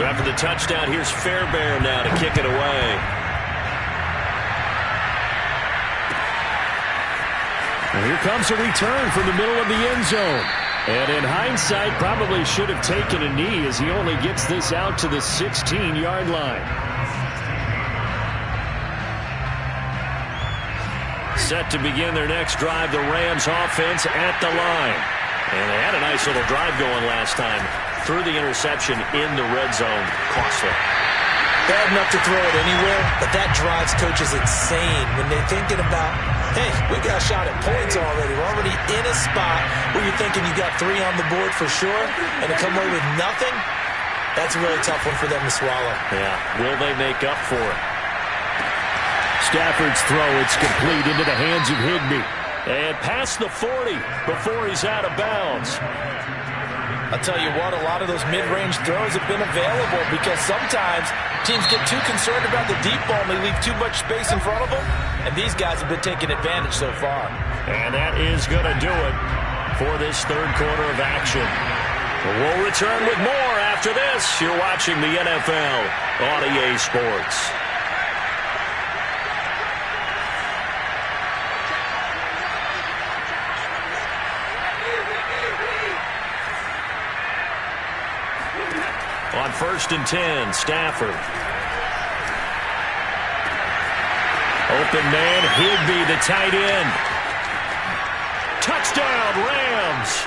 So after the touchdown, here's Fairbairn now to kick it away. And here comes a return from the middle of the end zone. And in hindsight, probably should have taken a knee as he only gets this out to the 16-yard line. Set to begin their next drive, the Rams offense at the line. And they had a nice little drive going last time. Threw the interception in the red zone. Costly. Bad enough to throw it anywhere, but that drives coaches insane when they're thinking about, hey, we got a shot at points already. We're already in a spot where you're thinking you got 3 on the board for sure, and to come away with nothing, that's a really tough one for them to swallow. Yeah, will they make up for it? Stafford's throw, it's complete into the hands of Higbee. And past the 40 before he's out of bounds. I'll tell you what, a lot of those mid-range throws have been available because sometimes teams get too concerned about the deep ball and they leave too much space in front of them, and these guys have been taking advantage so far. And that is going to do it for this third quarter of action. We'll return with more after this. You're watching the NFL on EA Sports. On 1st and 10, Stafford. Open man, Higbee, the tight end. Touchdown, Rams.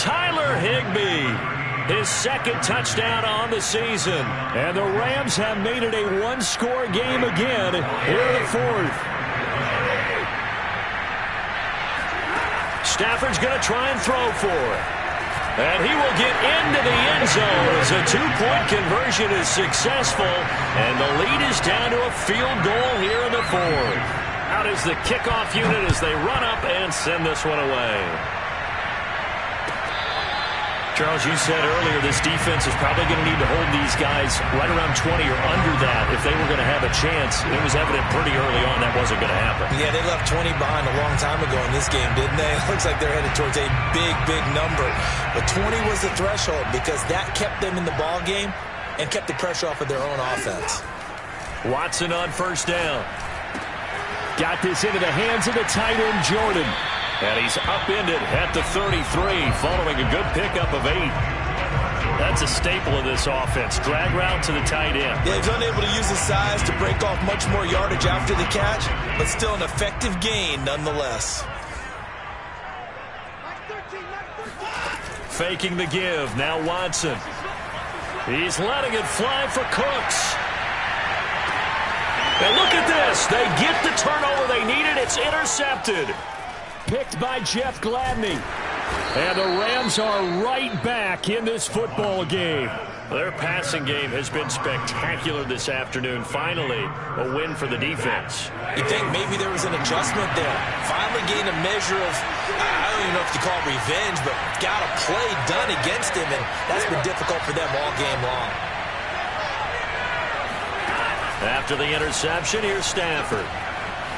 Tyler Higbee, his second touchdown on the season. And the Rams have made it a one-score game again here in the fourth. Stafford's going to try and throw for it. And he will get into the end zone as a 2-point conversion is successful. And the lead is down to a field goal here in the fourth. Out is the kickoff unit as they run up and send this one away. Charles, you said earlier this defense is probably going to need to hold these guys right around 20 or under that if they were going to have a chance. It was evident pretty early on that wasn't going to happen. Yeah, they left 20 behind a long time ago in this game, didn't they? It looks like they're headed towards a big, big number. But 20 was the threshold because that kept them in the ball game and kept the pressure off of their own offense. Watson on 1st down. Got this into the hands of the tight end, Jordan. And he's upended at the 33 following a good pickup of 8. That's a staple of this offense. Drag route to the tight end. Yeah, he's unable to use his size to break off much more yardage after the catch, but still an effective gain nonetheless. Faking the give. Now Watson. He's letting it fly for Cooks. And look at this. They get the turnover they needed. It's intercepted. Picked by Jeff Gladney. And the Rams are right back in this football game. Their passing game has been spectacular this afternoon. Finally, a win for the defense. You think maybe there was an adjustment there. Finally gained a measure of, I don't even know if you call it revenge, but got a play done against him, and that's been difficult for them all game long. After the interception, here's Stafford.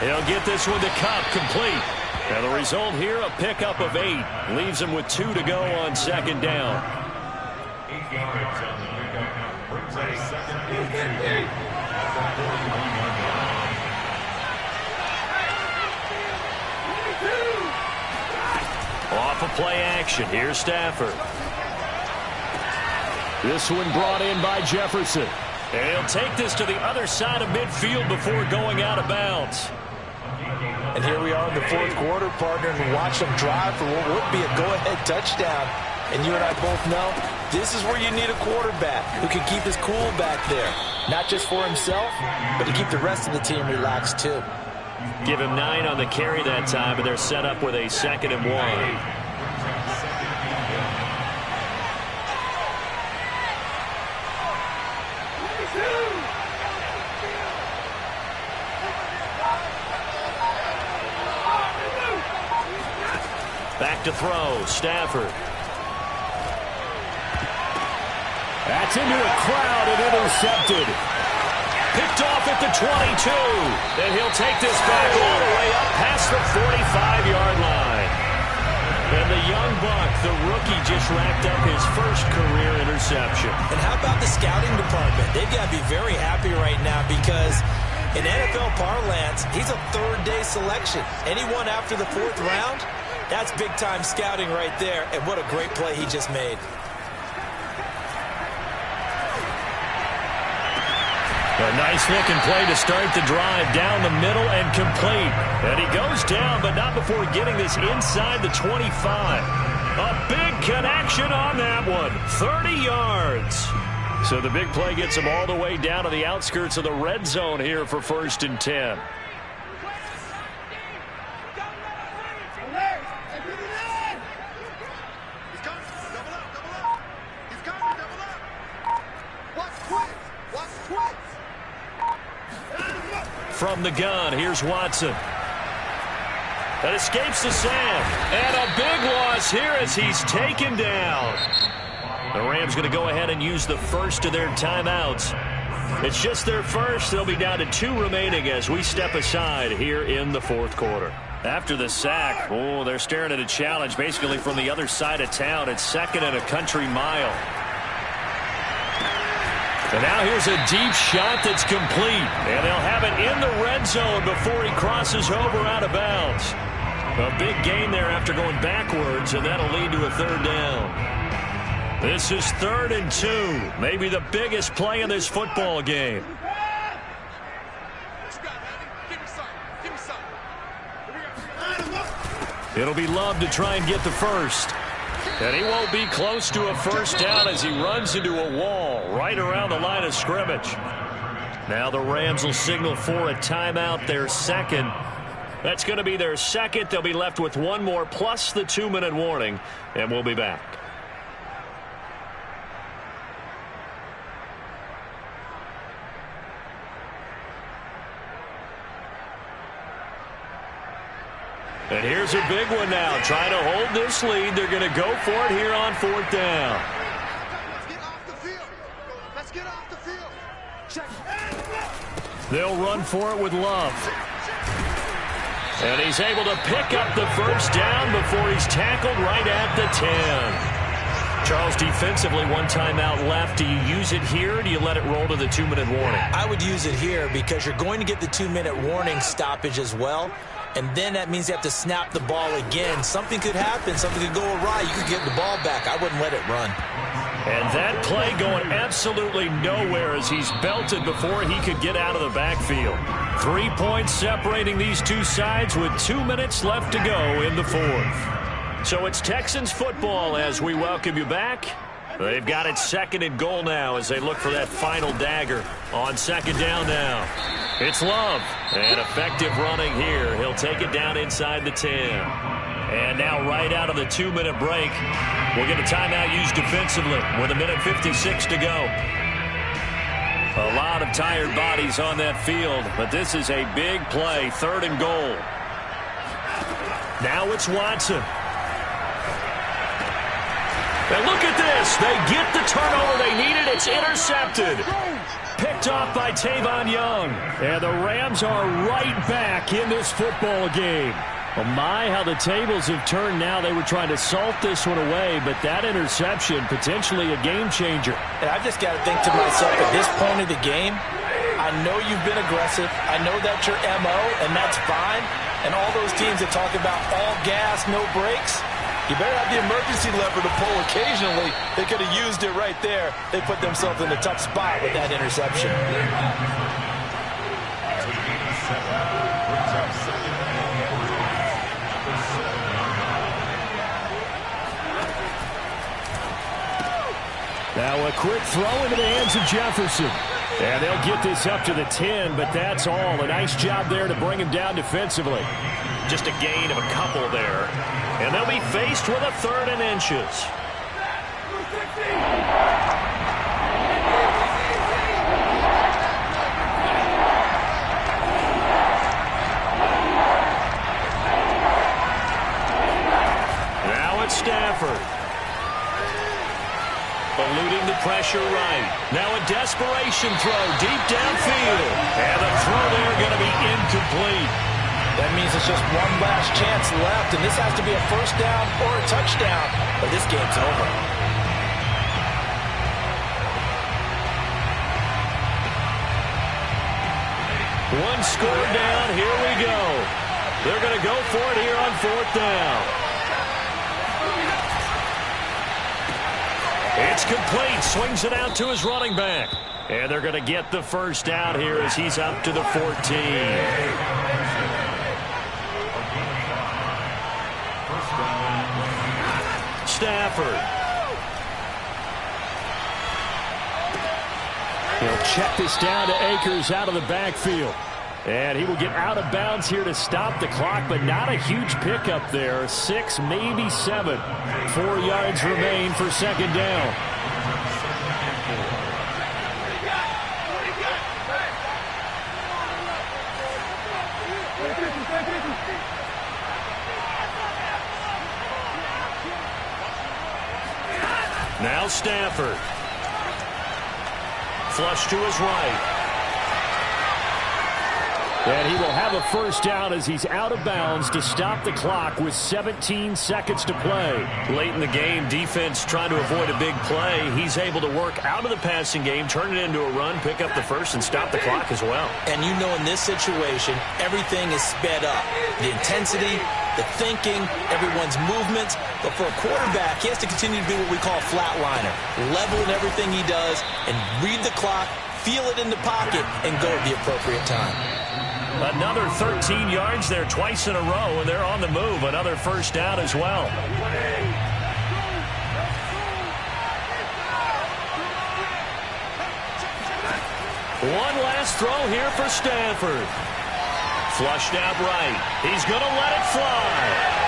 He'll get this one to Kupp, complete. And the result here, a pickup of 8. Leaves him with 2 to go on 2nd down. Off a play action. Here's Stafford. This one brought in by Jefferson. And he'll take this to the other side of midfield before going out of bounds. And here we are in the fourth quarter, partner, and watch them drive for what would be a go-ahead touchdown. And you and I both know this is where you need a quarterback who can keep his cool back there. Not just for himself, but to keep the rest of the team relaxed too. Give him 9 on the carry that time, but they're set up with a 2nd and 1. Back to throw, Stafford. That's into a crowd and intercepted. Picked off at the 22. And he'll take this back all the way up past the 45-yard line. And the young Buck, the rookie, just racked up his first career interception. And how about the scouting department? They've got to be very happy right now because in NFL parlance, he's a third-day selection. Anyone after the 4th round, that's big-time scouting right there. And what a great play he just made. A nice-looking play to start the drive down the middle and complete. And he goes down, but not before getting this inside the 25. A big connection on that one. 30 yards. So the big play gets him all the way down to the outskirts of the red zone here for 1st and 10. From the gun, here's Watson. That escapes the sand. And a big loss here as he's taken down. The Rams going to go ahead and use the first of their timeouts. It's just their first. They'll be down to 2 remaining as we step aside here in the 4th quarter. After the sack, they're staring at a challenge basically from the other side of town. It's 2nd and a country mile. And now here's a deep shot that's complete. And they'll have it in the red zone before he crosses over out of bounds. A big gain there after going backwards, and that'll lead to a 3rd down. This is 3rd and 2. Maybe the biggest play in this football game. It'll be Love to try and get the first. And he won't be close to a 1st down as he runs into a wall right around the line of scrimmage. Now the Rams will signal for a timeout, their 2nd. That's going to be their 2nd. They'll be left with 1 more plus the 2-minute warning, and we'll be back. And here's a big one now. Trying to hold this lead. They're going to go for it here on 4th down. Let's get off the field. Let's get off the field. Check. They'll run for it with Love. And he's able to pick up the 1st down before he's tackled right at the 10. Charles, defensively, 1 timeout left. Do you use it here, or do you let it roll to the 2-minute warning? I would use it here because you're going to get the 2-minute warning stoppage as well. And then that means you have to snap the ball again. Something could happen. Something could go awry. You could get the ball back. I wouldn't let it run. And that play going absolutely nowhere as he's belted before he could get out of the backfield. 3 points separating these two sides with 2 minutes left to go in the 4th. So it's Texans football as we welcome you back. They've got it 2nd and goal now as they look for that final dagger on 2nd down now. It's Love, and effective running here. He'll take it down inside the 10. And now right out of the 2-minute break, we'll get a timeout used defensively with 1:56 to go. A lot of tired bodies on that field, but this is a big play, 3rd and goal. Now it's Watson. And look at this. They get the turnover they needed. It's intercepted. Picked off by Tavon Young. And the Rams are right back in this football game. Well, my, how the tables have turned now. They were trying to salt this one away, but that interception, potentially a game changer. And I just got to think to myself, at this point of the game, I know you've been aggressive. I know that's your MO, and that's fine. And all those teams that talk about all gas, no brakes, you better have the emergency lever to pull occasionally. They could have used it right there. They put themselves in a tough spot with that interception. Now a quick throw into the hands of Jefferson. And they'll get this up to the 10, but that's all. A nice job there to bring him down defensively. Just a gain of a couple there. And they'll be faced with a 3rd and inches. Now it's Stafford. Eluding the pressure right. Now a desperation throw deep downfield. And the throw there going to be incomplete. That means it's just one last chance left, and this has to be a first down or a touchdown, or this game's over. One score down. Here we go. They're going to go for it here on fourth down. It's complete. Swings it out to his running back. And they're going to get the first down here as he's up to the 14. Stafford. He'll check this down to Akers out of the backfield. And he will get out of bounds here to stop the clock, but not a huge pickup there. 6, maybe 7. 4 yards remain for second down. Now Stafford. Flush to his right. And he will have a first down as he's out of bounds to stop the clock with 17 seconds to play. Late in the game, defense trying to avoid a big play. He's able to work out of the passing game, turn it into a run, pick up the first, and stop the clock as well. And you know in this situation, everything is sped up. The intensity, the thinking, everyone's movements. But for a quarterback, he has to continue to be what we call a flatliner. Level in everything he does and read the clock, feel it in the pocket, and go at the appropriate time. Another 13 yards there twice in a row, and they're on the move. Another first down as well. One last throw here for Stafford. Flushed out right. He's going to let it fly.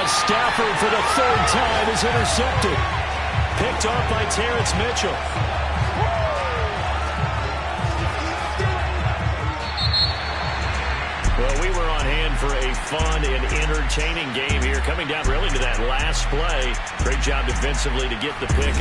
Stafford for the third time is intercepted. Picked off by Terrence Mitchell. Well, we were on hand for a fun and entertaining game here. Coming down really to that last play. Great job defensively to get the pick.